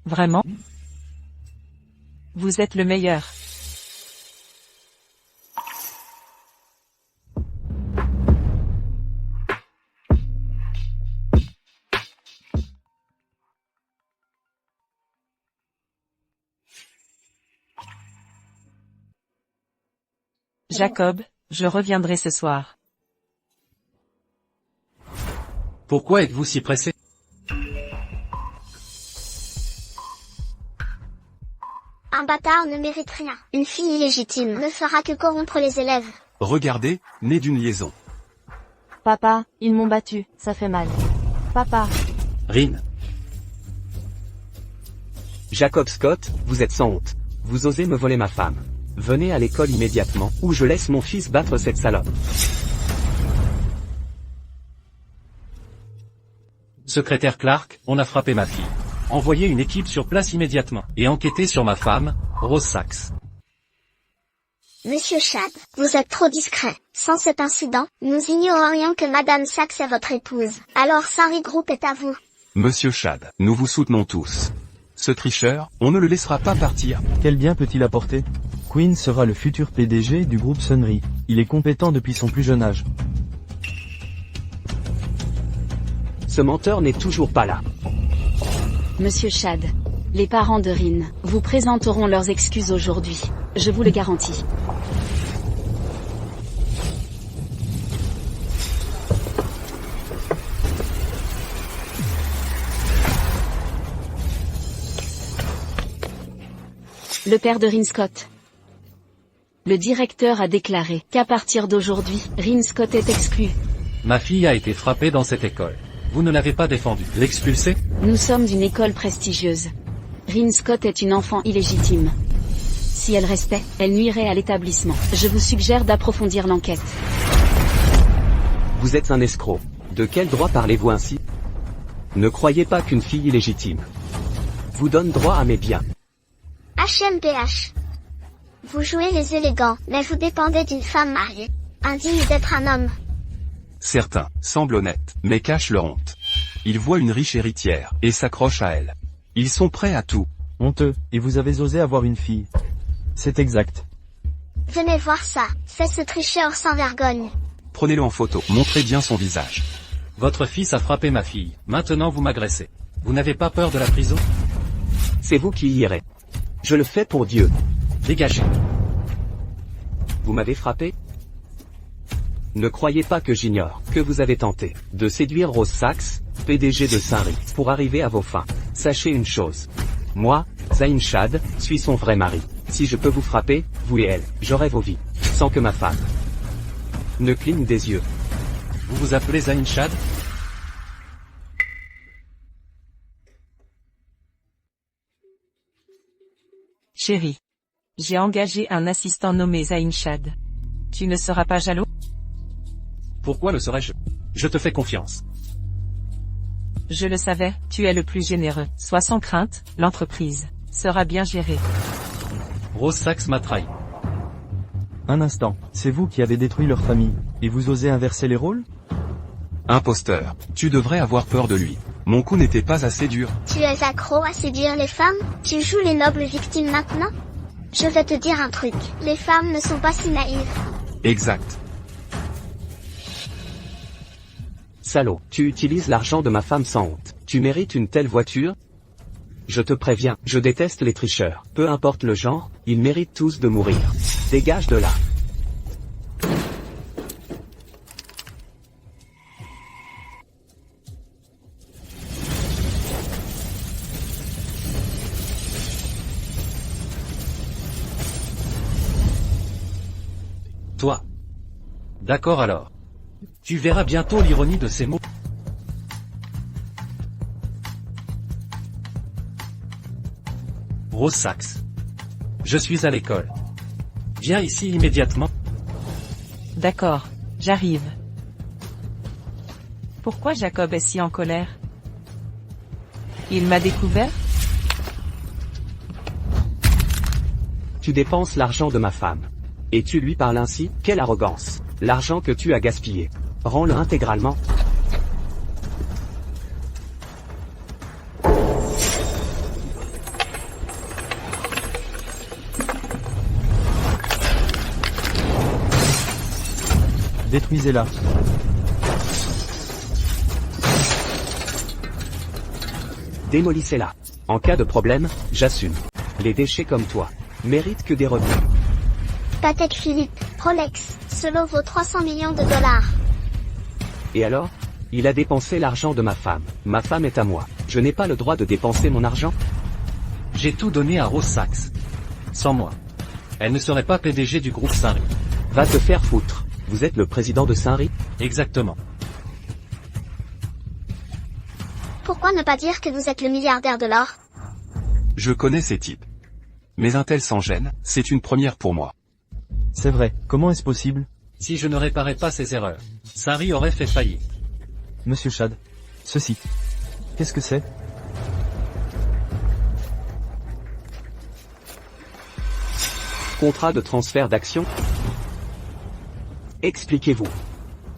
Vraiment? Vous êtes le meilleur. Jacob, je reviendrai ce soir. Pourquoi êtes-vous si pressé? Un bâtard ne mérite rien. Une fille illégitime ne fera que corrompre les élèves. Regardez, né d'une liaison. Papa, ils m'ont battu, ça fait mal. Papa. Rin. Jacob Scott, vous êtes sans honte. Vous osez me voler ma femme. Venez à l'école immédiatement, ou je laisse mon fils battre cette salope. Secrétaire Clark, on a frappé ma fille. Envoyez une équipe sur place immédiatement, et enquêtez sur ma femme, Rose Sachs. Monsieur Chad, vous êtes trop discret. Sans cet incident, nous ignorerions que Madame Sachs est votre épouse. Alors Sari Group est à vous. Monsieur Chad, nous vous soutenons tous. Ce tricheur, on ne le laissera pas partir. Quel bien peut-il apporter? Quinn sera le futur PDG du groupe Sunry. Il est compétent depuis son plus jeune âge. Ce menteur n'est toujours pas là. Monsieur Chad, les parents de Rin vous présenteront leurs excuses aujourd'hui. Je vous le garantis. Le père de Rin Scott. Le directeur a déclaré qu'à partir d'aujourd'hui, Rin Scott est exclu. Ma fille a été frappée dans cette école. Vous ne l'avez pas défendue. L'expulser? Nous sommes une école prestigieuse. Rin Scott est une enfant illégitime. Si elle restait, elle nuirait à l'établissement. Je vous suggère d'approfondir l'enquête. Vous êtes un escroc. De quel droit parlez-vous ainsi? Ne croyez pas qu'une fille illégitime vous donne droit à mes biens. HMPH. Vous jouez les élégants, mais vous dépendez d'une femme mariée. Indigne d'être un homme. Certains semblent honnêtes, mais cachent leur honte. Ils voient une riche héritière, et s'accrochent à elle. Ils sont prêts à tout. Honteux, et vous avez osé avoir une fille. C'est exact. Venez voir ça, c'est ce tricheur sans vergogne. Prenez-le en photo, montrez bien son visage. Votre fils a frappé ma fille. Maintenant vous m'agressez. Vous n'avez pas peur de la prison? C'est vous qui y irez. Je le fais pour Dieu. Dégagez. Vous m'avez frappé? Ne croyez pas que j'ignore que vous avez tenté de séduire Rose Sachs, PDG de Sunry, pour arriver à vos fins. Sachez une chose. Moi, Zain Chad, suis son vrai mari. Si je peux vous frapper, vous et elle, j'aurai vos vies. Sans que ma femme ne cligne des yeux. Vous vous appelez Zain Chad? Chérie. J'ai engagé un assistant nommé Zain Chad. Tu ne seras pas jaloux? Pourquoi le serais-je? Je te fais confiance. Je le savais, tu es le plus généreux. Sois sans crainte, l'entreprise sera bien gérée. Rose Sachs m'a trahi. Un instant, c'est vous qui avez détruit leur famille, et vous osez inverser les rôles? Imposteur, tu devrais avoir peur de lui. Mon coup n'était pas assez dur. Tu es accro à séduire les femmes? Tu joues les nobles victimes maintenant? Je vais te dire un truc, les femmes ne sont pas si naïves. Exact. Salaud, tu utilises l'argent de ma femme sans honte. Tu mérites une telle voiture? Je te préviens, je déteste les tricheurs. Peu importe le genre, ils méritent tous de mourir. Dégage de là. Toi. D'accord alors. Tu verras bientôt l'ironie de ces mots. Rose Sachs. Je suis à l'école. Viens ici immédiatement. D'accord, j'arrive. Pourquoi Jacob est si en colère? Il m'a découvert? Tu dépenses l'argent de ma femme. Et tu lui parles ainsi? Quelle arrogance! L'argent que tu as gaspillé. Rends-le intégralement. Détruisez-la. Démolissez-la. En cas de problème, j'assume. Les déchets comme toi méritent que des revenus. Patek Philippe, Rolex, ce lot vaut 300 millions de dollars. Et alors? Il a dépensé l'argent de ma femme. Ma femme est à moi. Je n'ai pas le droit de dépenser mon argent? J'ai tout donné à Rose Sachs. Sans moi, elle ne serait pas PDG du groupe Saint-Ry. Va te faire foutre. Vous êtes le président de Saint-Ry? Exactement. Pourquoi ne pas dire que vous êtes le milliardaire de l'or? Je connais ces types. Mais un tel sans gêne, c'est une première pour moi. C'est vrai, comment est-ce possible? Si je ne réparais pas ces erreurs, Saint-Ry aurait fait faillite. Monsieur Chad. Ceci. Qu'est-ce que c'est? Contrat de transfert d'actions? Expliquez-vous.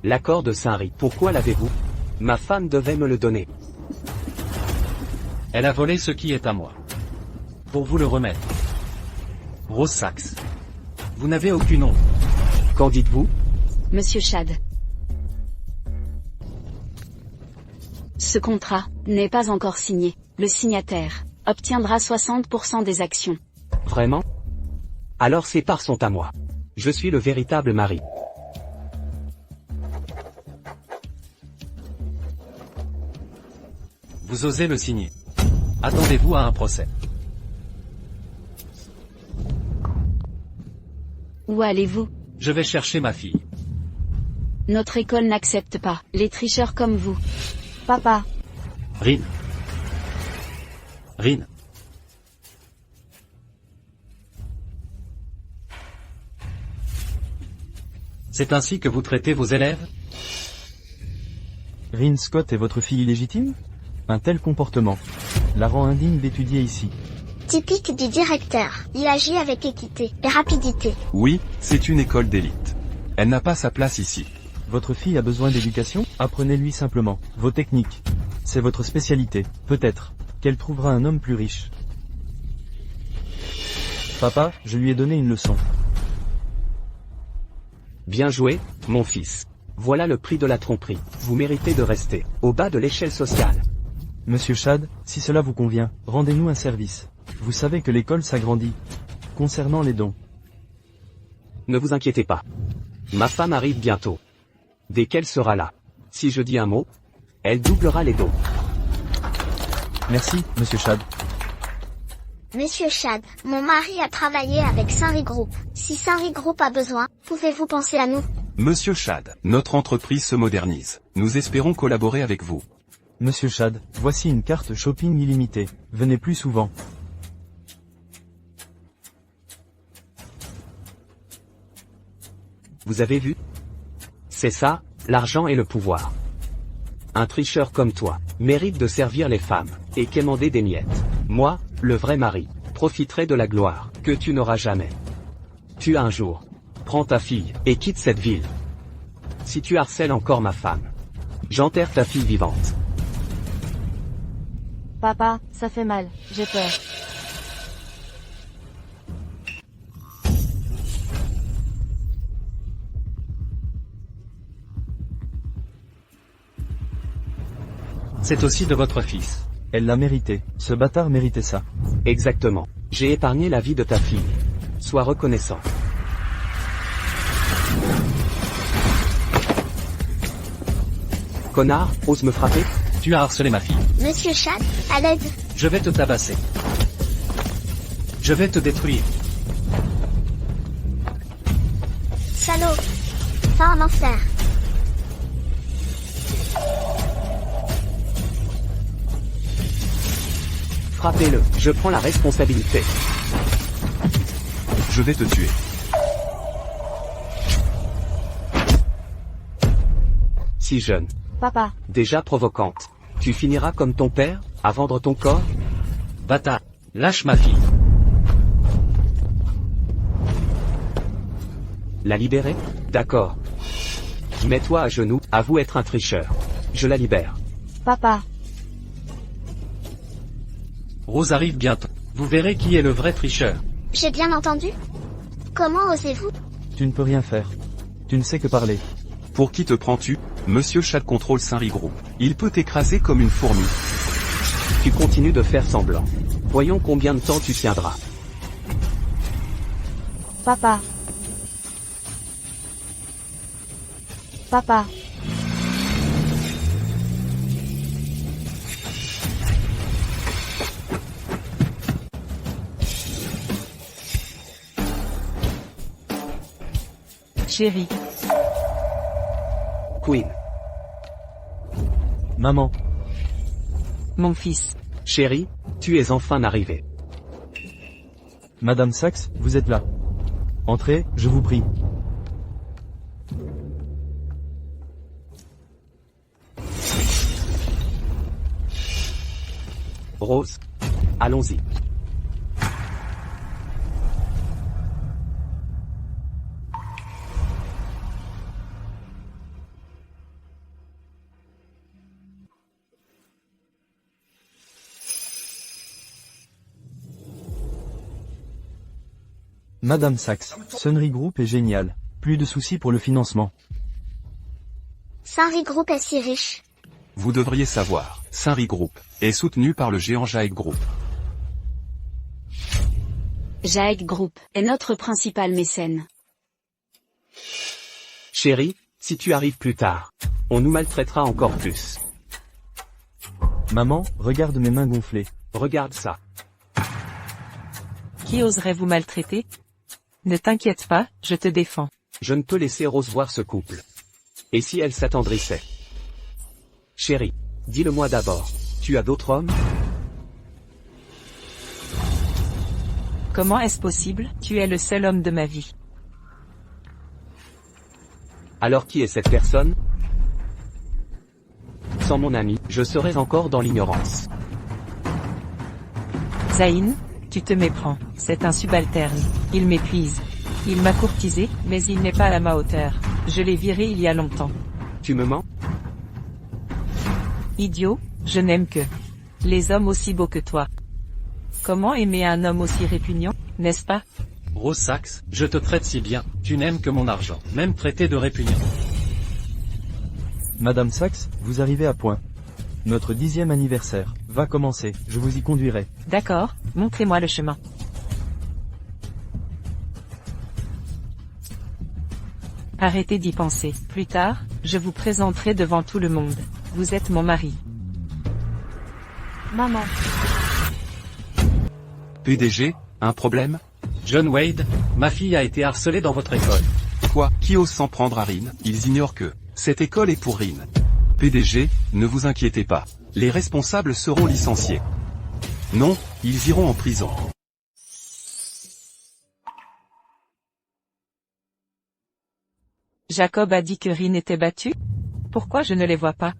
L'accord de Saint-Ry, pourquoi l'avez-vous? Ma femme devait me le donner. Elle a volé ce qui est à moi. Pour vous le remettre. Rose Sachs. Vous n'avez aucune honte. Qu'en dites-vous? Monsieur Chad. Ce contrat n'est pas encore signé. Le signataire obtiendra 60% des actions. Vraiment? Alors ces parts sont à moi. Je suis le véritable mari. Vous osez le signer. Attendez-vous à un procès. Où allez-vous? Je vais chercher ma fille. Notre école n'accepte pas les tricheurs comme vous. Papa, Rin. Rin. C'est ainsi que vous traitez vos élèves? Rin Scott est votre fille illégitime? Un tel comportement la rend indigne d'étudier ici. Typique du directeur. Il agit avec équité et rapidité. Oui, c'est une école d'élite. Elle n'a pas sa place ici. Votre fille a besoin d'éducation? Apprenez-lui simplement vos techniques. C'est votre spécialité. Peut-être qu'elle trouvera un homme plus riche. Papa, je lui ai donné une leçon. Bien joué, mon fils. Voilà le prix de la tromperie. Vous méritez de rester au bas de l'échelle sociale. Monsieur Chad, si cela vous convient, rendez-nous un service. Vous savez que l'école s'agrandit. Concernant les dons. Ne vous inquiétez pas. Ma femme arrive bientôt. Dès qu'elle sera là, si je dis un mot, elle doublera les dons. Merci, Monsieur Chad. Monsieur Chad, mon mari a travaillé avec Saint-Ry Group. Si Saint-Ry Group a besoin, pouvez-vous penser à nous? Monsieur Chad, notre entreprise se modernise. Nous espérons collaborer avec vous. Monsieur Chad, voici une carte shopping illimitée. Venez plus souvent. Vous avez vu? C'est ça, l'argent et le pouvoir. Un tricheur comme toi mérite de servir les femmes et quémander des miettes. Moi, le vrai mari, profiterai de la gloire que tu n'auras jamais. Tu as un jour. Prends ta fille et quitte cette ville. Si tu harcèles encore ma femme, j'enterre ta fille vivante. papa, ça fait mal, j'ai peur. C'est aussi de votre fils. Elle l'a mérité. Ce bâtard méritait ça. Exactement. J'ai épargné la vie de ta fille. Sois reconnaissant. Connard, ose me frapper? Tu as harcelé ma fille. Monsieur Chad, à l'aide. Je vais te tabasser. Je vais te détruire. Salaud. Va en enfer. Frappez-le, je prends la responsabilité. Je vais te tuer. Si jeune, Papa, déjà provocante. Tu finiras comme ton père, à vendre ton corps? Bâtard. Lâche ma fille. La libérer? D'accord. Mets-toi à genoux, avoue être un tricheur. Je la libère. papa, Rose arrive bientôt. Vous verrez qui est le vrai tricheur. J'ai bien entendu? Comment osez-vous? Tu ne peux rien faire. Tu ne sais que parler. Pour qui te prends-tu? Monsieur Chad contrôle Saint-Ri Group. Il peut t'écraser comme une fourmi. Tu continues de faire semblant. Voyons combien de temps tu tiendras. Papa. Papa. Chérie, Queen. Maman. mon fils. Chérie, tu es enfin arrivé. Madame Saxe, vous êtes là. Entrez, je vous prie. Rose. Allons-y. Madame Saxe, Saint-Ri Group est génial. Plus de soucis pour le financement. Saint-Ri Group est si riche. Vous devriez savoir, Saint-Ri Group est soutenu par le géant Jaek Group. Jaek Group est notre principal mécène. Chérie, si tu arrives plus tard, on nous maltraitera encore plus. Maman, regarde mes mains gonflées. Regarde ça. Qui oserait vous maltraiter? Ne t'inquiète pas, je te défends. Je ne peux laisser Rose voir ce couple. Et si elle s'attendrissait? Chérie, dis-le-moi d'abord. Tu as d'autres hommes? Comment est-ce possible? Tu es le seul homme de ma vie. Alors qui est cette personne? Sans mon ami, je serais encore dans l'ignorance. Zayn, tu te méprends. C'est un subalterne. Il m'épuise. Il m'a courtisé, mais il n'est pas à ma hauteur. Je l'ai viré il y a longtemps. Tu me mens? Idiot, je n'aime que les hommes aussi beaux que toi. Comment aimer un homme aussi répugnant, n'est-ce pas? Rose Saxe, je te traite si bien, tu n'aimes que mon argent, même traité de répugnant. Madame Saxe, vous arrivez à point. Notre 10e anniversaire va commencer, je vous y conduirai. D'accord, montrez-moi le chemin. Arrêtez d'y penser. Plus tard, je vous présenterai devant tout le monde. Vous êtes mon mari. Maman. PDG, un problème? John Wade, ma fille a été harcelée dans votre école. Quoi? Qui ose s'en prendre à Rin? Ils ignorent que cette école est pour Rin. PDG, ne vous inquiétez pas. Les responsables seront licenciés. Non, ils iront en prison. Jacob a dit que Rin était battu? Pourquoi je ne les vois pas?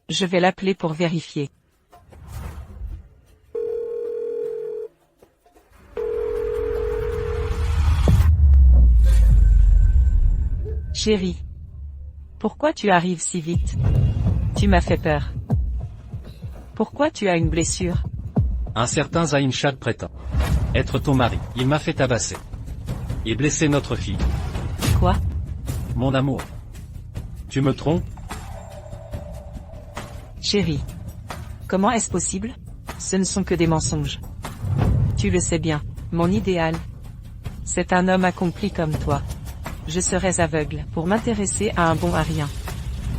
Je vais l'appeler pour vérifier. Chérie. Pourquoi tu arrives si vite? Tu m'as fait peur. Pourquoi tu as une blessure? Un certain Zayn Chad prétend être ton mari. Il m'a fait tabasser et blesser notre fille. Quoi? Mon amour. Tu me trompes? Chérie. Comment est-ce possible? Ce ne sont que des mensonges. Tu le sais bien, mon idéal. C'est un homme accompli comme toi. Je serais aveugle pour m'intéresser à un bon à rien.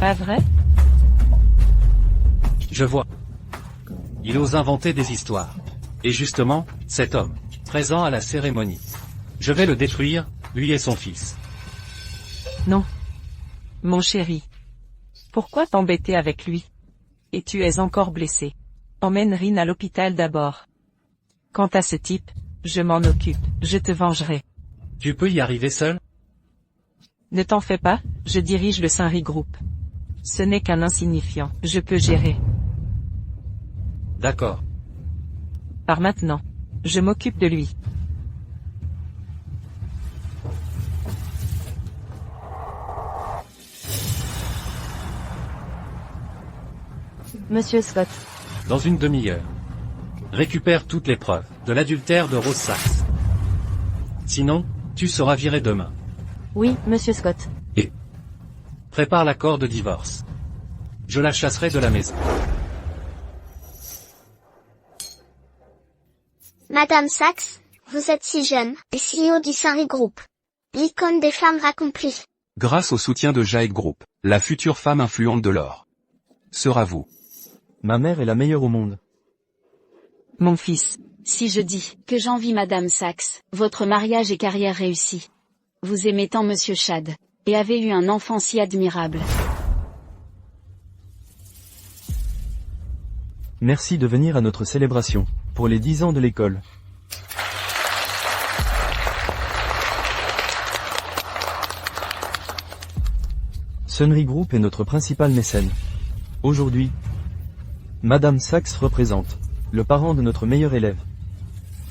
Pas vrai? Je vois. Il ose inventer des histoires. Et justement, cet homme, présent à la cérémonie. Je vais le détruire, lui et son fils. Non. Mon chéri. Pourquoi t'embêter avec lui? Et tu es encore blessé. Emmène Rin à l'hôpital d'abord. Quant à ce type, je m'en occupe, je te vengerai. Tu peux y arriver seul? Ne t'en fais pas, je dirige le Saint-Ri Group. Ce n'est qu'un insignifiant, je peux gérer. D'accord. Par maintenant, je m'occupe de lui. Monsieur Scott. Dans une demi-heure. Récupère toutes les preuves de l'adultère de Rose Saxe. Sinon, tu seras viré demain. Oui, Monsieur Scott. Et prépare l'accord de divorce. Je la chasserai de la maison. Madame Sachs, vous êtes si jeune, et CEO du Saint-Ry Group. L'icône des femmes accomplies. Grâce au soutien de Jaek Group, la future femme influente de l'or sera vous. Ma mère est la meilleure au monde. Mon fils, Si je dis que j'envie Madame Sachs, votre mariage et carrière réussie. Vous aimez tant Monsieur Chad, et avez eu un enfant si admirable. Merci de venir à notre célébration, pour les 10 ans de l'école. Sunry Group est notre principal mécène. Aujourd'hui, Madame Sachs représente le parent de notre meilleur élève.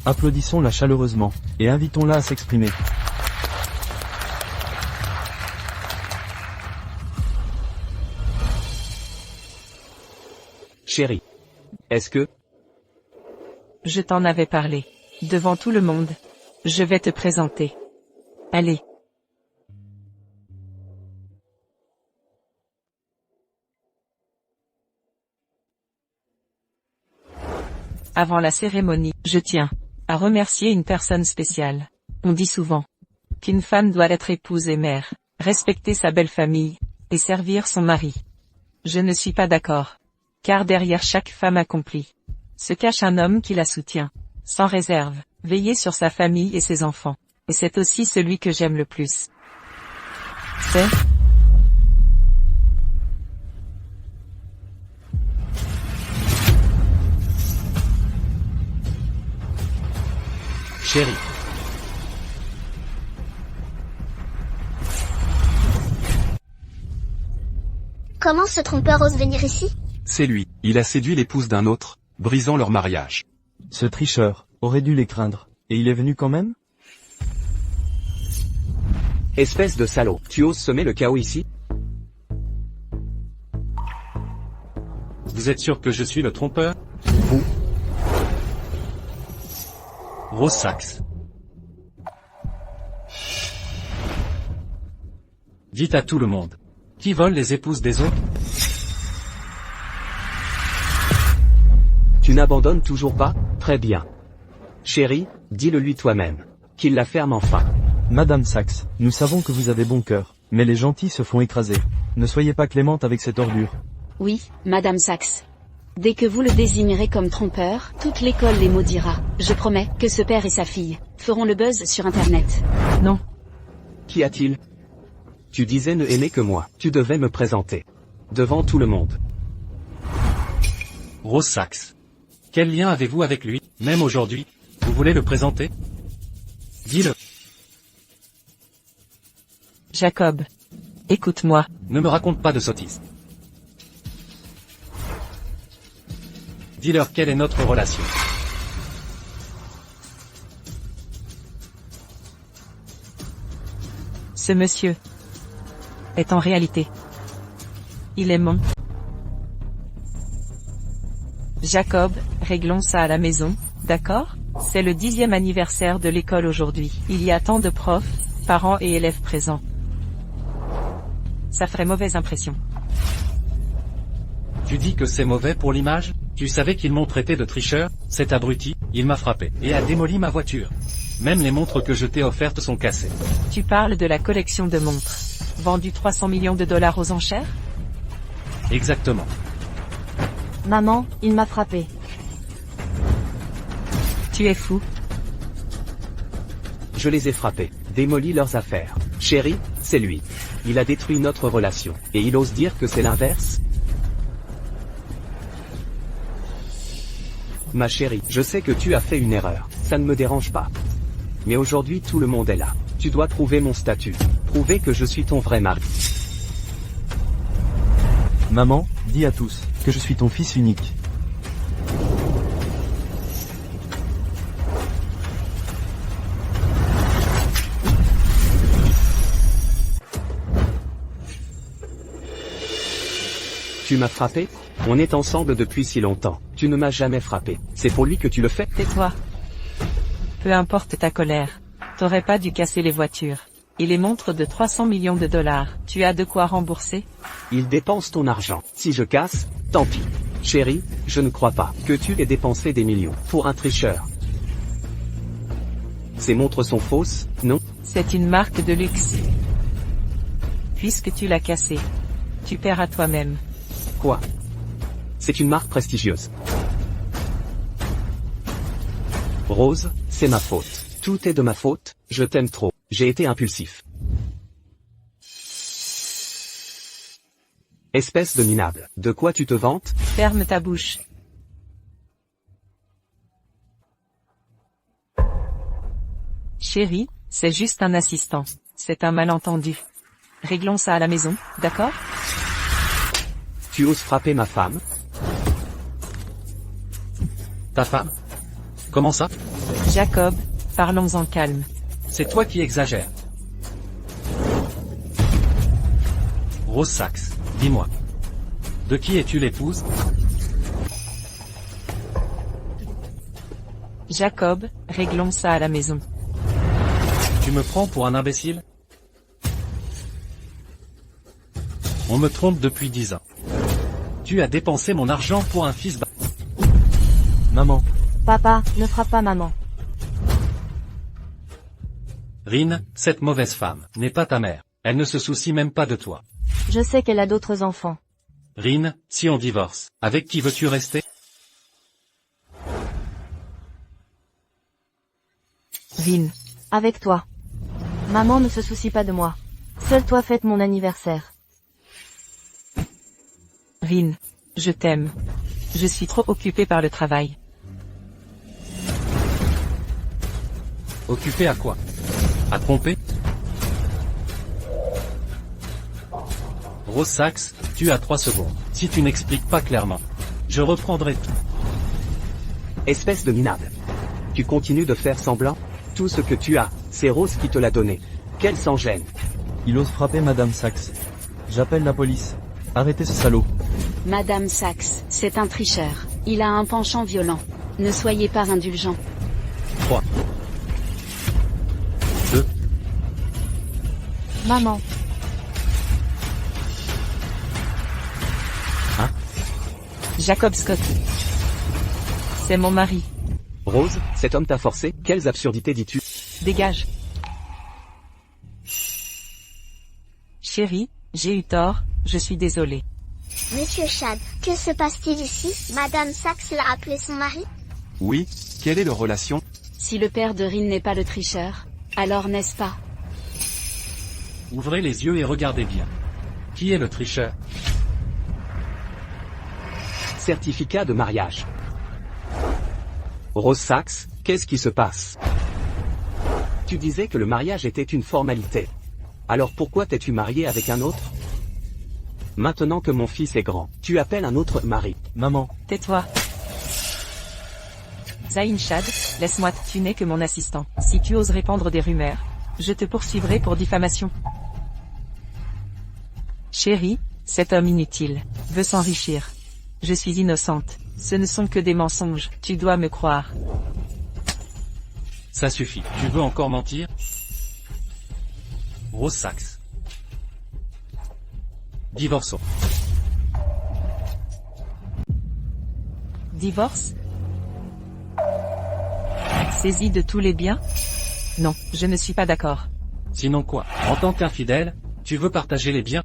Applaudissons-la chaleureusement, et invitons-la à s'exprimer. Chérie. Est-ce que... je t'en avais parlé. Devant tout le monde. Je vais te présenter. Allez. Avant la cérémonie, je tiens à remercier une personne spéciale. On dit souvent qu'une femme doit être épouse et mère, respecter sa belle famille, et servir son mari. Je ne suis pas d'accord. Car derrière chaque femme accomplie, se cache un homme qui la soutient, sans réserve, veiller sur sa famille et ses enfants. Et c'est aussi celui que j'aime le plus. C'est... Chérie. Comment ce trompeur ose venir ici? C'est lui, il a séduit l'épouse d'un autre, brisant leur mariage. Ce tricheur aurait dû les craindre, et il est venu quand même? Espèce de salaud, tu oses semer le chaos ici? Vous êtes sûr que je suis le trompeur? Vous. Rose Sachs. Dites à tout le monde. Qui vole les épouses des autres? Tu n'abandonnes toujours pas? Très bien. Chérie, dis-le lui toi-même. Qu'il la ferme enfin. Madame Sachs, nous savons que vous avez bon cœur, mais les gentils se font écraser. Ne soyez pas clémente avec cette ordure. Oui, Madame Sachs. Dès que vous le désignerez comme trompeur, toute l'école les maudira. Je promets que ce père et sa fille feront le buzz sur Internet. Non. Qu'y a-t-il? Tu disais ne aimer que moi. Tu devais me présenter. Devant tout le monde. Rose Sachs. Quel lien avez-vous avec lui, même aujourd'hui? Vous voulez le présenter? Dis-le. Jacob. Écoute-moi. Ne me raconte pas de sottises. Dis-leur quelle est notre relation. Ce monsieur est en réalité. Il est mon. Jacob, réglons ça à la maison, d'accord? C'est le 10e anniversaire de l'école aujourd'hui. Il y a tant de profs, parents et élèves présents. Ça ferait mauvaise impression. Tu dis que c'est mauvais pour l'image? Tu savais qu'ils m'ont traité de tricheur? Cet abruti, il m'a frappé, et a démoli ma voiture. Même les montres que je t'ai offertes sont cassées. Tu parles de la collection de montres. Vendue 300 millions de dollars aux enchères? Exactement. Maman, il m'a frappé. Tu es fou. Je les ai frappés, démoli leurs affaires. Chérie, c'est lui. Il a détruit notre relation. Et il ose dire que c'est l'inverse? Ma chérie, je sais que tu as fait une erreur. Ça ne me dérange pas. Mais aujourd'hui tout le monde est là. Tu dois prouver mon statut. Prouver que je suis ton vrai mari. Maman, dis à tous que je suis ton fils unique. Tu m'as frappé? On est ensemble depuis si longtemps. Tu ne m'as jamais frappé. C'est pour lui que tu le fais? Tais-toi. Peu importe ta colère. T'aurais pas dû casser les voitures. Et les montres de 300 millions de dollars, tu as de quoi rembourser? Il dépense ton argent. Si je casse, tant pis. Chérie, je ne crois pas que tu aies dépensé des millions pour un tricheur. Ces montres sont fausses, non? C'est une marque de luxe. Puisque tu l'as cassée, tu perds à toi-même. Quoi? C'est une marque prestigieuse. Rose, c'est ma faute. Tout est de ma faute, je t'aime trop. J'ai été impulsif. Espèce de minable. De quoi tu te vantes? Ferme ta bouche. Chérie, c'est juste un assistant. C'est un malentendu. Réglons ça à la maison, d'accord? Tu oses frapper ma femme? Ta femme? Comment ça? Jacob, parlons en calme. C'est toi qui exagères. Rose Sachs, dis-moi. De qui es-tu l'épouse? Jacob, réglons ça à la maison. Tu me prends pour un imbécile? On me trompe depuis 10 ans. Tu as dépensé mon argent pour un fils Maman. Papa, ne frappe pas maman. Rin, cette mauvaise femme, n'est pas ta mère. Elle ne se soucie même pas de toi. Je sais qu'elle a d'autres enfants. Rin, si on divorce, avec qui veux-tu rester? Rin, Avec toi. Maman ne se soucie pas de moi. Seul toi fête mon anniversaire. Rin, je t'aime. Je suis trop occupée par le travail. Occupé à quoi? À tromper? Rose Sachs, tu as 3 secondes. Si tu n'expliques pas clairement, je reprendrai tout. Espèce de minable. Tu continues de faire semblant? Tout ce que tu as, c'est Rose qui te l'a donné. Qu'elle s'en gêne. Il ose frapper Madame Sachs. J'appelle la police. Arrêtez ce salaud. Madame Sachs, c'est un tricheur. Il a un penchant violent. Ne soyez pas indulgent. 3, 2, Maman. Jacob Scott. C'est mon mari. Rose, cet homme t'a forcé? Quelles absurdités dis-tu? Dégage. Chérie, j'ai eu tort, je suis désolée. Monsieur Chad, que se passe-t-il ici? Madame Sachs l'a appelé son mari? Oui, quelle est leur relation? Si le père de Rin n'est pas le tricheur, alors n'est-ce pas? ouvrez les yeux et regardez bien. Qui est le tricheur? Certificat de mariage. Rose Sachs, qu'est-ce qui se passe? Tu disais que le mariage était une formalité. Alors pourquoi t'es-tu marié avec un autre? Maintenant que mon fils est grand, tu appelles un autre mari. Maman. Tais-toi. Zayn Chad, laisse-moi, tu n'es que mon assistant. Si tu oses répandre des rumeurs, je te poursuivrai pour diffamation. Chérie, cet homme inutile veut s'enrichir. Je suis innocente. Ce ne sont que des mensonges, tu dois me croire. Ça suffit. Tu veux encore mentir? Rose Sachs. Divorçons. Divorce? Saisie de tous les biens? Non, je ne suis pas d'accord. Sinon quoi? En tant qu'infidèle, tu veux partager les biens?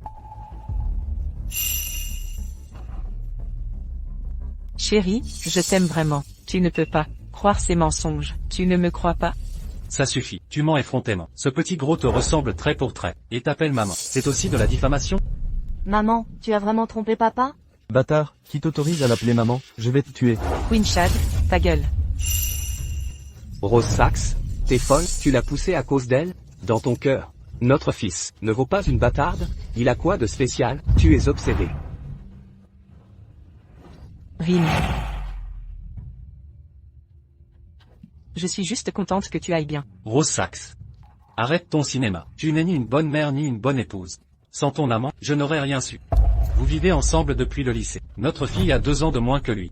Chérie, je t'aime vraiment. Tu ne peux pas croire ces mensonges. Tu ne me crois pas? Ça suffit. Tu mens effrontément. Ce petit gros te ressemble trait pour trait. Et t'appelle maman. C'est aussi de la diffamation? Maman, tu as vraiment trompé papa? Bâtard, qui t'autorise à l'appeler maman? Je vais te tuer. Queen Chad, ta gueule. Rose Sachs, t'es folle? Tu l'as poussé à cause d'elle? Dans ton cœur, notre fils ne vaut pas une bâtarde? Il a quoi de spécial? Tu es obsédé. Rin. Je suis juste contente que tu ailles bien. Rose Sachs. Arrête ton cinéma. Tu n'es ni une bonne mère ni une bonne épouse. Sans ton amant, je n'aurais rien su. Vous vivez ensemble depuis le lycée. Notre fille a 2 ans de moins que lui.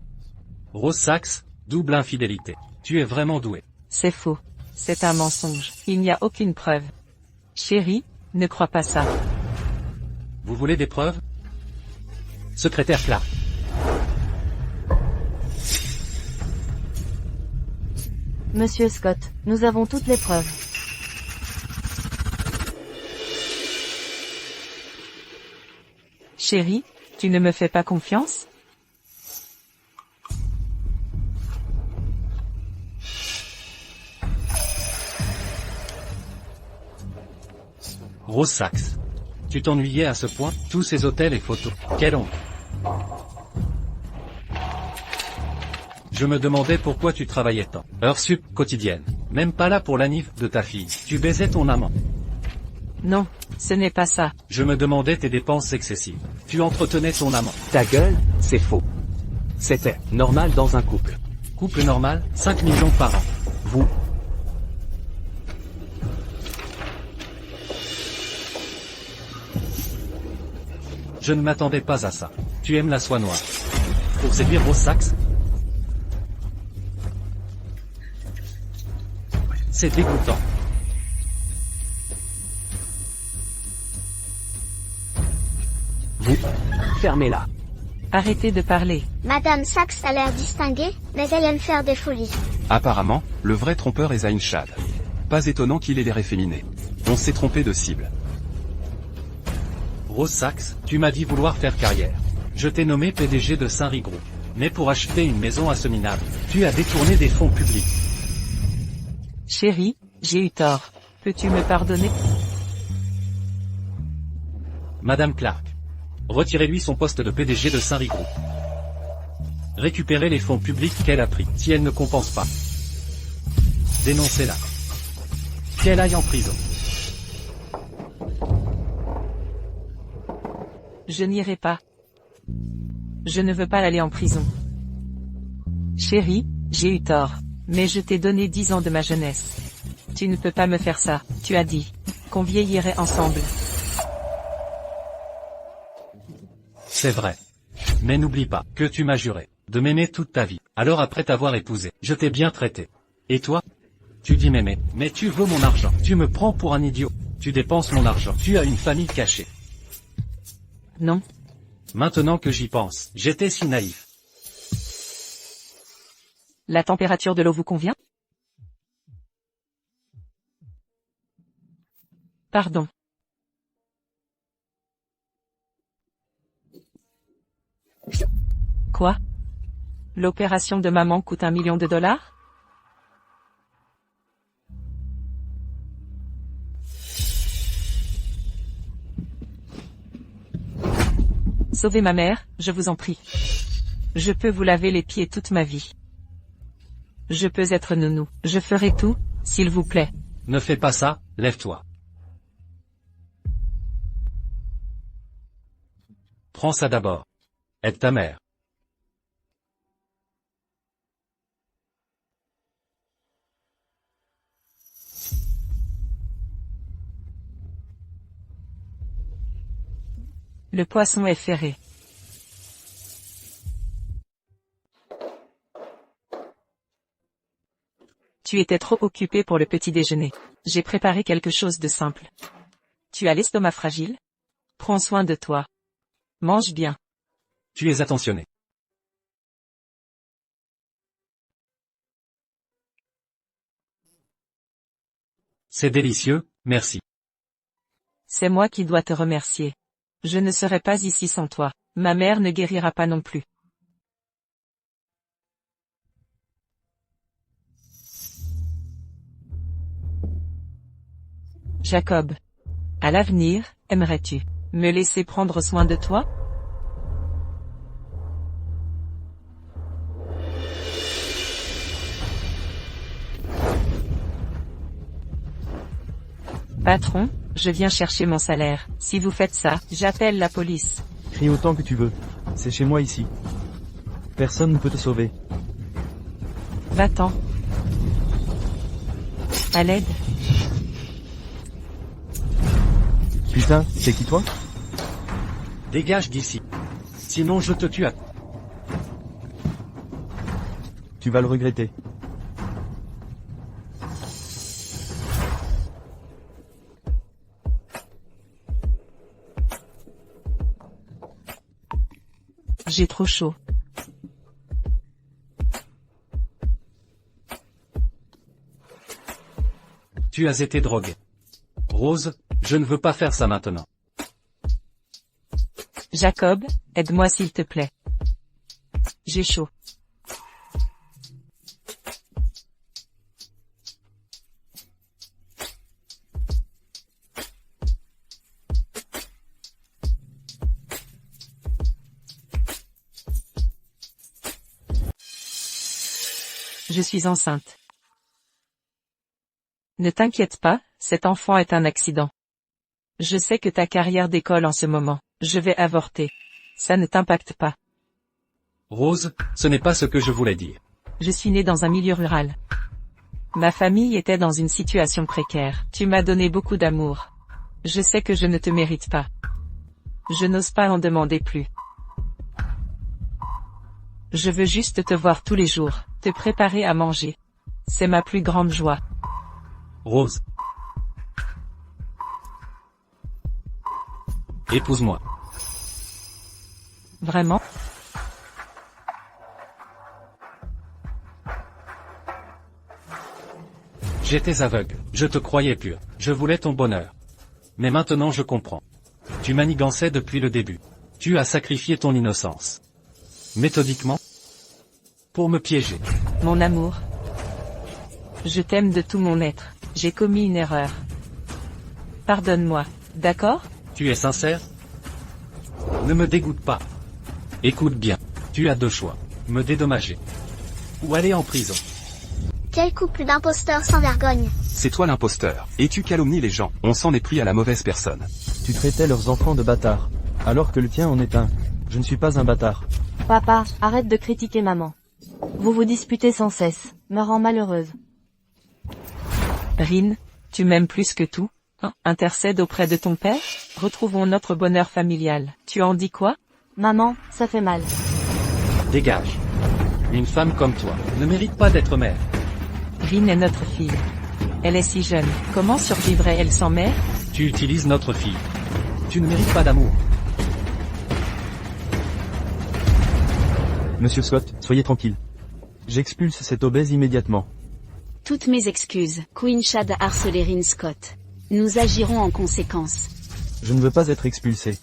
Rose Sachs, double infidélité. Tu es vraiment douée. C'est faux. C'est un mensonge. Il n'y a aucune preuve. Chérie, ne crois pas ça. Vous voulez des preuves? Secrétaire Clark. Monsieur Scott, nous avons toutes les preuves. Chérie, tu ne me fais pas confiance? Rose Sachs. Tu t'ennuyais à ce point? Tous ces hôtels et photos. Quelle honte. Je me demandais pourquoi tu travaillais tant. Heures sup quotidiennes. Même pas là pour l'anniv de ta fille. Tu baisais ton amant. Non, ce n'est pas ça. Je me demandais tes dépenses excessives. Tu entretenais ton amant. Ta gueule, c'est faux. C'était normal dans un couple. Couple normal, 5 millions par an. Vous. Je ne m'attendais pas à ça. Tu aimes la soie noire. Pour séduire Rose Sachs? C'est dégoûtant. Vous, fermez-la. Arrêtez de parler. Madame Sachs a l'air distinguée, mais elle aime faire des folies. Apparemment, le vrai trompeur est Zain Chad. Pas étonnant qu'il ait l'air efféminé. On s'est trompé de cible. Rose Sachs, tu m'as dit vouloir faire carrière. Je t'ai nommé PDG de Saint-Ry Group. Mais pour acheter une maison à ce minable, tu as détourné des fonds publics. Chérie, j'ai eu tort. Peux-tu me pardonner? Madame Clark. Retirez-lui son poste de PDG de Saint-Ry Group. Récupérez les fonds publics qu'elle a pris, si elle ne compense pas. Dénoncez-la. Qu'elle aille en prison. Je n'irai pas. Je ne veux pas aller en prison. Chérie, j'ai eu tort. Mais je t'ai donné 10 ans de ma jeunesse. Tu ne peux pas me faire ça. Tu as dit qu'on vieillirait ensemble. C'est vrai. Mais n'oublie pas que tu m'as juré de m'aimer toute ta vie. Alors après t'avoir épousé, je t'ai bien traité. Et toi? Tu dis m'aimer, mais tu veux mon argent. Tu me prends pour un idiot. Tu dépenses mon argent. Tu as une famille cachée. Non. Maintenant que j'y pense, j'étais si naïf. La température de l'eau vous convient? Pardon. Quoi? L'opération de maman coûte $1 million? Sauvez ma mère, je vous en prie. Je peux vous laver les pieds toute ma vie. Je peux être nounou. Je ferai tout, s'il vous plaît. Ne fais pas ça, lève-toi. Prends ça d'abord. Aide ta mère. Le poisson est ferré. Tu étais trop occupé pour le petit déjeuner. J'ai préparé quelque chose de simple. Tu as l'estomac fragile? Prends soin de toi. Mange bien. Tu es attentionné. C'est délicieux, merci. C'est moi qui dois te remercier. Je ne serai pas ici sans toi. Ma mère ne guérira pas non plus. Jacob. À l'avenir, aimerais-tu me laisser prendre soin de toi? Patron, je viens chercher mon salaire. Si vous faites ça, j'appelle la police. Crie autant que tu veux. C'est chez moi ici. Personne ne peut te sauver. Va-t'en. À l'aide. Putain, c'est qui toi? Dégage d'ici. Sinon je te tue à... Tu vas le regretter. J'ai trop chaud. Tu as été drogué. Rose, je ne veux pas faire ça maintenant. Jacob, aide-moi s'il te plaît. J'ai chaud. Je suis enceinte. Ne t'inquiète pas, cet enfant est un accident. Je sais que ta carrière décolle en ce moment. Je vais avorter. Ça ne t'impacte pas. Rose, ce n'est pas ce que je voulais dire. Je suis née dans un milieu rural. Ma famille était dans une situation précaire. Tu m'as donné beaucoup d'amour. Je sais que je ne te mérite pas. Je n'ose pas en demander plus. Je veux juste te voir tous les jours, te préparer à manger. C'est ma plus grande joie. Rose. Épouse-moi. Vraiment? J'étais aveugle, je te croyais pur, je voulais ton bonheur. Mais maintenant je comprends. Tu manigançais depuis le début. Tu as sacrifié ton innocence. Méthodiquement. Pour me piéger. Mon amour. Je t'aime de tout mon être. J'ai commis une erreur. Pardonne-moi, d'accord? Tu es sincère? Ne me dégoûte pas. Écoute bien. Tu as deux choix. Me dédommager. Ou aller en prison. Quel couple d'imposteurs sans vergogne. C'est toi l'imposteur. Et tu calomnies les gens. On s'en est pris à la mauvaise personne. Tu traitais leurs enfants de bâtards. Alors que le tien en est un. Je ne suis pas un bâtard. Papa, arrête de critiquer maman. Vous vous disputez sans cesse, me rend malheureuse. Rin, tu m'aimes plus que tout, hein? Intercède auprès de ton père? Retrouvons notre bonheur familial. Tu en dis quoi? Maman, ça fait mal. Dégage. Une femme comme toi ne mérite pas d'être mère. Rin est notre fille. Elle est si jeune. Comment survivrait-elle sans mère? Tu utilises notre fille. Tu ne mérites pas d'amour. Monsieur Scott, soyez tranquille. J'expulse cet obèse immédiatement. Toutes mes excuses. Queen Shad a harcelé Rin Scott. Nous agirons en conséquence. Je ne veux pas être expulsé.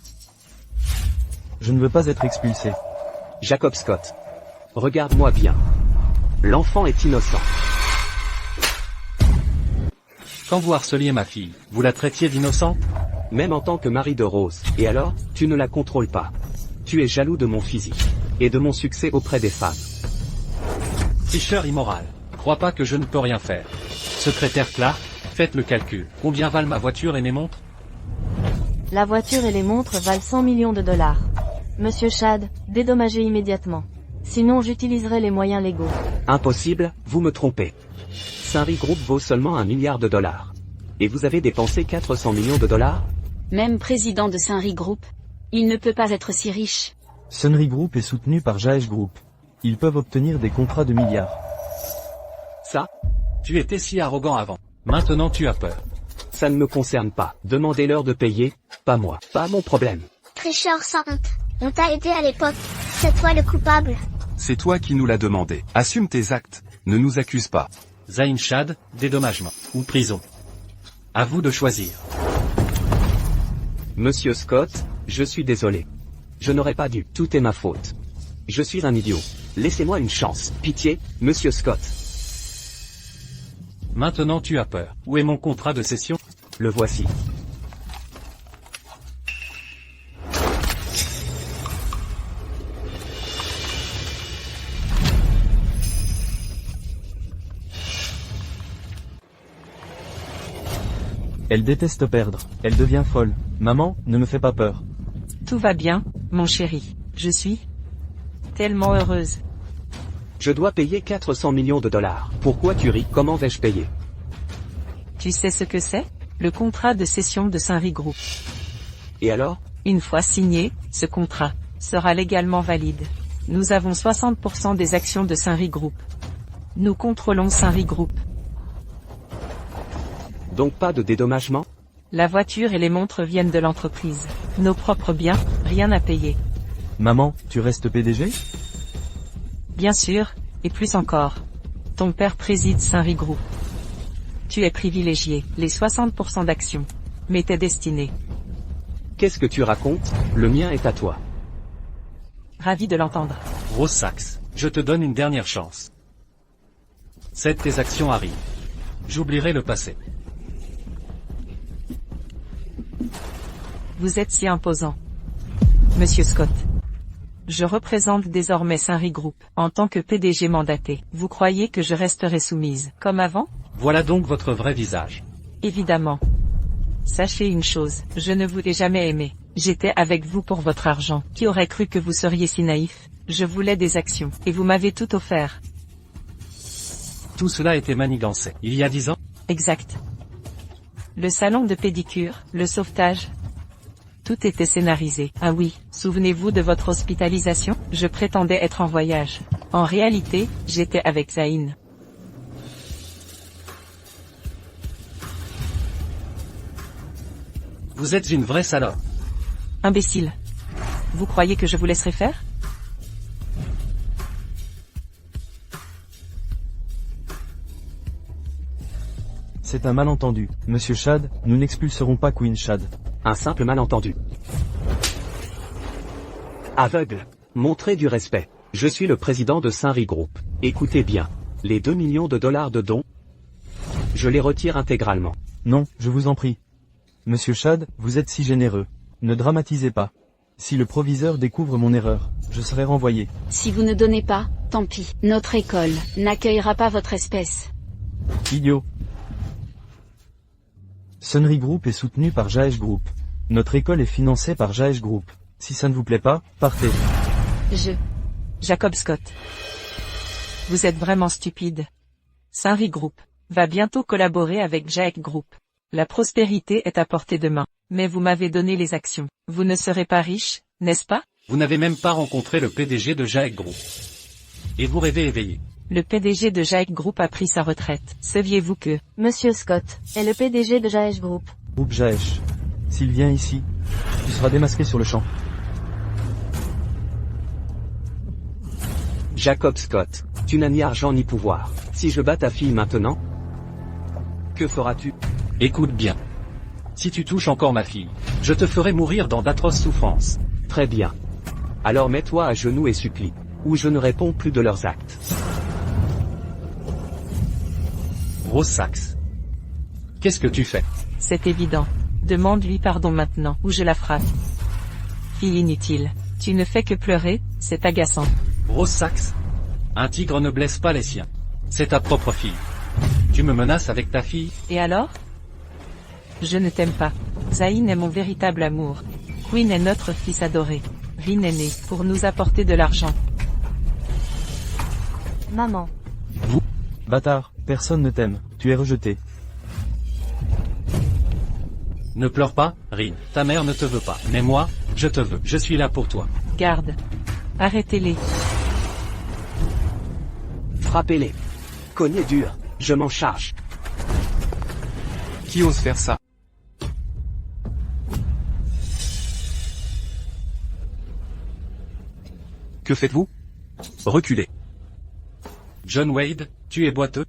Je ne veux pas être expulsé. Jacob Scott. Regarde-moi bien. L'enfant est innocent. Quand vous harceliez ma fille, vous la traitiez d'innocente? Même en tant que mari de Rose. Et alors, tu ne la contrôles pas. Tu es jaloux de mon physique. Et de mon succès auprès des femmes. Tricheur immoral. Crois pas que je ne peux rien faire. Secrétaire Clark, faites le calcul. Combien valent ma voiture et mes montres? La voiture et les montres valent 100 millions de dollars. Monsieur Shad, dédommagez immédiatement. Sinon j'utiliserai les moyens légaux. Impossible, vous me trompez. Sunry Group vaut seulement $1 milliard. Et vous avez dépensé 400 millions de dollars? Même président de Sunry Group. Il ne peut pas être si riche. Sunry Group est soutenu par Jaesh Group. Ils peuvent obtenir des contrats de milliards. Ça? Tu étais si arrogant avant. Maintenant tu as peur. Ça ne me concerne pas. Demandez-leur de payer, pas moi. Pas mon problème. Tricheur sans honte. On t'a aidé à l'époque. C'est toi le coupable. C'est toi qui nous l'as demandé. Assume tes actes. Ne nous accuse pas. Zain Shad, dédommagement. Ou prison. À vous de choisir. Monsieur Scott, je suis désolé. Je n'aurais pas dû. Tout est ma faute. Je suis un idiot. Laissez-moi une chance. Pitié, Monsieur Scott. Maintenant tu as peur. Où est mon contrat de cession? Le voici. Elle déteste perdre. Elle devient folle. Maman, ne me fais pas peur. Tout va bien, mon chéri. Je suis tellement heureuse. Je dois payer 400 millions de dollars. Pourquoi tu ris? Comment vais-je payer? Tu sais ce que c'est? Le contrat de cession de Sunry Group. Et alors? Une fois signé, ce contrat sera légalement valide. Nous avons 60% des actions de Sunry Group. Nous contrôlons Sunry Group. Donc pas de dédommagement? La voiture et les montres viennent de l'entreprise. Nos propres biens, rien à payer. Maman, tu restes PDG? Bien sûr, et plus encore. Ton père préside Saint-Ry Group. Tu es privilégié, les 60% d'actions. Mais t'es destiné. Qu'est-ce que tu racontes? Le mien est à toi. Ravi de l'entendre. Rose Saxe, je te donne une dernière chance. Cède tes actions à Rin. J'oublierai le passé. Vous êtes si imposant. Monsieur Scott. Je représente désormais Saint-Ry Group, en tant que PDG mandaté. Vous croyez que je resterai soumise, comme avant? Voilà donc votre vrai visage. Évidemment. Sachez une chose, je ne vous ai jamais aimé. J'étais avec vous pour votre argent. Qui aurait cru que vous seriez si naïf? Je voulais des actions, et vous m'avez tout offert. Tout cela était manigancé. Il y a 10 ans? Exact. Le salon de pédicure, le sauvetage. Tout était scénarisé. Ah oui, souvenez-vous de votre hospitalisation? Je prétendais être en voyage. En réalité, j'étais avec Zayn. Vous êtes une vraie salope. Imbécile. Vous croyez que je vous laisserai faire? C'est un malentendu. Monsieur Shad, nous n'expulserons pas Queen Shad. Un simple malentendu. Aveugle. Montrez du respect. Je suis le président de Saint-Ry Group. Écoutez bien. Les 2 millions de dollars de dons, je les retire intégralement. Non, je vous en prie. Monsieur Shad, vous êtes si généreux. Ne dramatisez pas. Si le proviseur découvre mon erreur, je serai renvoyé. Si vous ne donnez pas, tant pis. Notre école n'accueillera pas votre espèce. Idiot. Saint-Ry Group est soutenu par Jaesh Group. Notre école est financée par Jaesh Group. Si ça ne vous plaît pas, partez. Jacob Scott. Vous êtes vraiment stupide. Saint-Ry Group va bientôt collaborer avec Jaesh Group. La prospérité est à portée de main. Mais vous m'avez donné les actions. Vous ne serez pas riche, n'est-ce pas? Vous n'avez même pas rencontré le PDG de Jaesh Group. Et vous rêvez éveillé. Le PDG de Jaesh Group a pris sa retraite. Saviez-vous que... Monsieur Scott est le PDG de Jaesh Group. Groupe Jaesh. S'il vient ici, tu seras démasqué sur le champ. Jacob Scott, tu n'as ni argent ni pouvoir. Si je bats ta fille maintenant, que feras-tu? Écoute bien. Si tu touches encore ma fille, je te ferai mourir dans d'atroces souffrances. Très bien. Alors mets-toi à genoux et supplie, ou je ne réponds plus de leurs actes. Rose Saxe. Qu'est-ce que tu fais? C'est évident. Demande-lui pardon maintenant, ou je la frappe. Fille inutile. Tu ne fais que pleurer, c'est agaçant. Rose Saxe. Un tigre ne blesse pas les siens. C'est ta propre fille. Tu me menaces avec ta fille? Et alors? Je ne t'aime pas. Zayn est mon véritable amour. Queen est notre fils adoré. Rin est né pour nous apporter de l'argent. Maman. Bâtard, personne ne t'aime. Tu es rejeté. Ne pleure pas, Rin. Ta mère ne te veut pas. Mais moi, je te veux. Je suis là pour toi. Garde. Arrêtez-les. Frappez-les. Cognez dur. Je m'en charge. Qui ose faire ça? Que faites-vous? Reculez. John Wade, tu es boiteux?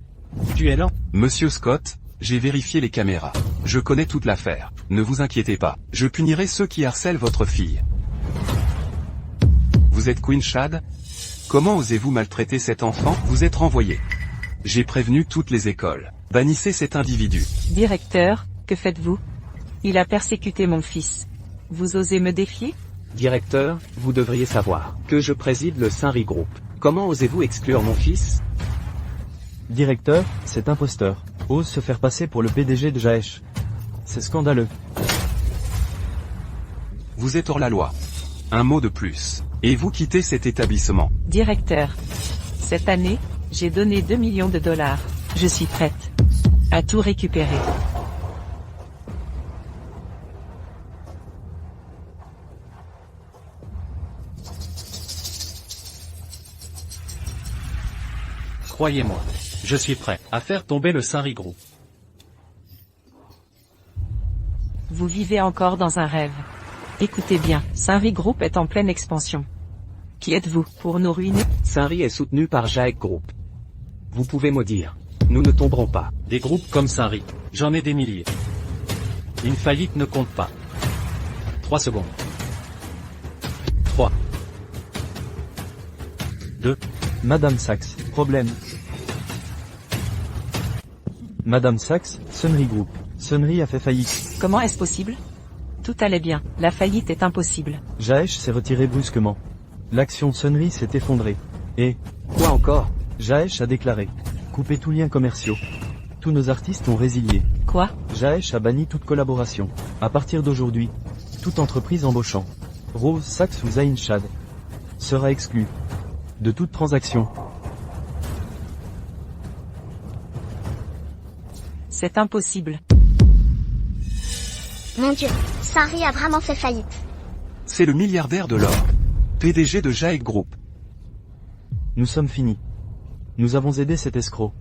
Tu es lent? Monsieur Scott, j'ai vérifié les caméras. Je connais toute l'affaire. Ne vous inquiétez pas. Je punirai ceux qui harcèlent votre fille. Vous êtes Queen Shad? Comment osez-vous maltraiter cet enfant? Vous êtes renvoyé. J'ai prévenu toutes les écoles. Bannissez cet individu. Directeur, que faites-vous? Il a persécuté mon fils. Vous osez me défier? Directeur, vous devriez savoir que je préside le Saint-Ry Group. Comment osez-vous exclure mon fils? Directeur, cet imposteur ose se faire passer pour le PDG de Jaesh. C'est scandaleux. Vous êtes hors la loi. Un mot de plus. Et vous quittez cet établissement. Directeur. Cette année, j'ai donné 2 millions de dollars. Je suis prête à tout récupérer. Croyez-moi. Je suis prêt à faire tomber le Saint-Ry Group. Vous vivez encore dans un rêve. Écoutez bien, Saint-Ry Group est en pleine expansion. Qui êtes-vous pour nous ruiner? Saint-Ry est soutenu par Jaek Group. Vous pouvez maudire. Nous ne tomberons pas. Des groupes comme Saint-Ry, j'en ai des milliers. Une faillite ne compte pas. 3 secondes. 3. 2. Madame Sachs, problème. Madame Sachs, Sunry Group. Sunry a fait faillite. Comment est-ce possible? Tout allait bien, la faillite est impossible. Jaesh s'est retiré brusquement. L'action Sunry s'est effondrée. Et, Quoi encore? Jaesh a déclaré. Couper tous liens commerciaux. Tous nos artistes ont résilié. Quoi? Jaesh a banni toute collaboration. À partir d'aujourd'hui, toute entreprise embauchant Rose Sachs ou Zain Shad sera exclue de toute transaction. C'est impossible. Mon Dieu, Saint-Ry a vraiment fait faillite. C'est le milliardaire de l'or. PDG de Jaek Group. Nous sommes finis. Nous avons aidé cet escroc.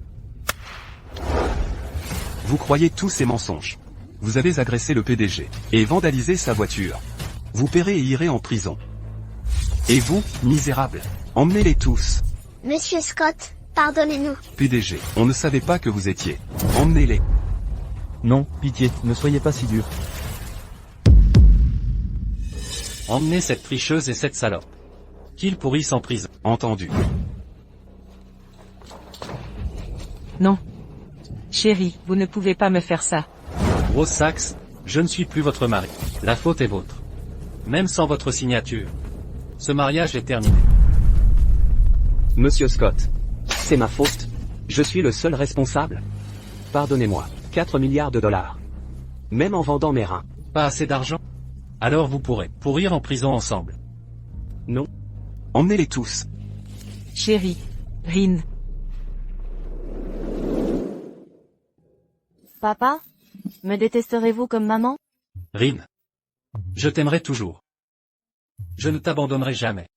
Vous croyez tous ces mensonges. Vous avez agressé le PDG et vandalisé sa voiture. Vous paierez et irez en prison. Et vous, misérables, emmenez-les tous. Monsieur Scott, pardonnez-nous. PDG, on ne savait pas que vous étiez. Emmenez-les. Non, pitié, ne soyez pas si dur. Emmenez cette tricheuse et cette salope. Qu'ils pourrissent en prison. Entendu. Non. Chérie, vous ne pouvez pas me faire ça. Rose Sachs, je ne suis plus votre mari. La faute est vôtre. Même sans votre signature. Ce mariage est terminé. Monsieur Scott. C'est ma faute. Je suis le seul responsable. Pardonnez-moi. 4 milliards de dollars. Même en vendant mes reins. Pas assez d'argent? Alors vous pourrez pourrir en prison ensemble. Non. Emmenez-les tous. Chérie. Rin. Papa? Me détesterez-vous comme maman? Rin. Je t'aimerai toujours. Je ne t'abandonnerai jamais.